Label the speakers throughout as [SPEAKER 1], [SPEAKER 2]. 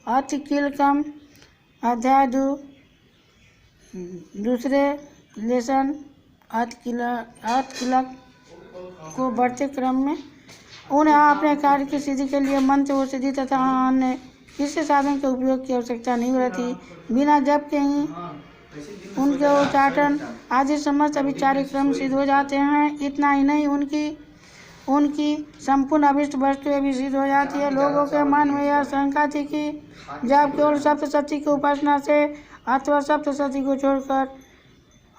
[SPEAKER 1] अति कीलकम अध्याय 2 दूसरे लेसन अतकीलक को बढ़ते क्रम में उन्हें अपने कार्य की सिद्धि के लिए मंत्र और सिद्धि तथा अन्य किसी साधन के उपयोग की आवश्यकता नहीं रहती। बिना जप के ही उनके उच्चाटन आदि समस्त अभिचारिक क्रम सिद्ध हो जाते हैं। इतना ही नहीं, उनकी संपूर्ण अभिष्ट वस्तुएं भी सिद्ध हो जाती है। लोगों के मन में यह शंका थी कि जब केवल सप्तशती की उपासना से अथवा सप्तशती को छोड़कर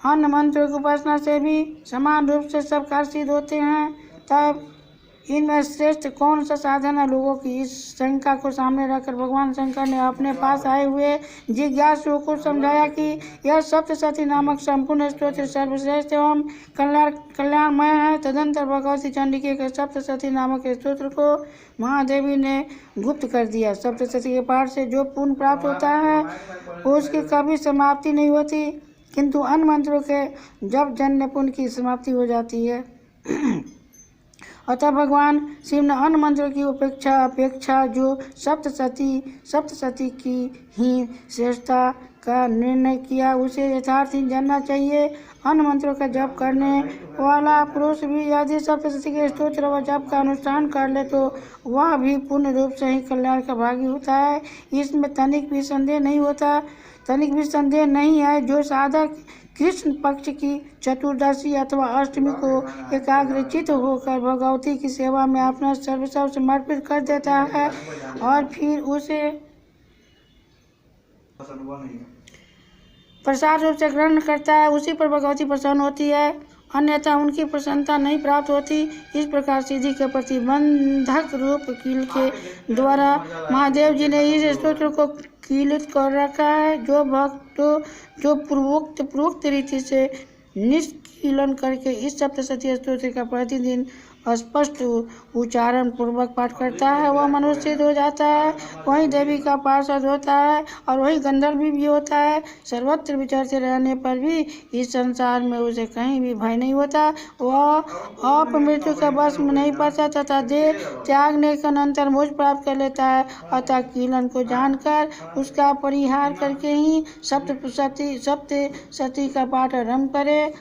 [SPEAKER 1] अन्य मंत्रों की उपासना से भी समान रूप से सब कार्य सिद्ध होते हैं, तब इनमें श्रेष्ठ कौन सा साधन है। लोगों की इस शंका को सामने रखकर भगवान शंकर ने अपने पास आए हुए जिज्ञासुओं को समझाया कि यह सप्तशती नामक संपूर्ण स्तोत्र सर्वश्रेष्ठ एवं कल्याणमय है। तदंतर भगवती चंडिका के सप्तशती नामक स्तोत्र को महादेवी ने गुप्त कर दिया। सप्तशती के पाठ से जो पुण्य प्राप्त होता है उसकी कभी समाप्ति नहीं होती, किंतु अन्य मंत्रों के जप जन्य पुण्य की समाप्ति हो जाती है। अतः भगवान शिव ने अन्य मंत्रों की अपेक्षा जो सप्तशती की ही श्रेष्ठता का निर्णय किया, उसे यथार्थ ही जानना चाहिए। अन्य मंत्रों का जप करने वाला पुरुष भी यदि सप्तशती के स्तोत्र व जप का अनुष्ठान कर ले तो वह भी पूर्ण रूप से ही कल्याण का भागी होता है। इसमें तनिक भी संदेह नहीं है। जो साधक कृष्ण पक्ष की चतुर्दशी अथवा अष्टमी को एकाग्रचित होकर भगवती की सेवा में अपना सर्वस्व समर्पित कर देता है और फिर उसे प्रसाद रूप से ग्रहण करता है, उसी पर भगवती प्रसन्न होती है, अन्यथा उनकी प्रसन्नता नहीं प्राप्त होती। इस प्रकार सिद्धि के प्रतिबंधक रूप कील के द्वारा महादेव जी ने इस स्तोत्र को कीलित कर रखा है। जो भक्त जो पूर्वोक्त रीति से निष्कीलन करके इस सप्तशती स्तोत्र का प्रतिदिन स्पष्ट उच्चारण पूर्वक पाठ करता है वह मनुष्य सिद्ध हो जाता है, वही देवी का पार्षद होता है और वही गंधर्व भी होता है। सर्वत्र विचरते रहने पर भी इस संसार में उसे कहीं भी भय नहीं होता। वह अपमृत्यु का वश में नहीं पड़ता तथा देह त्यागने के अनंतर मोक्ष प्राप्त कर लेता है। अतः कीलन को जानकर उसका परिहार करके ही सप्तशती का पाठ आरंभ करे।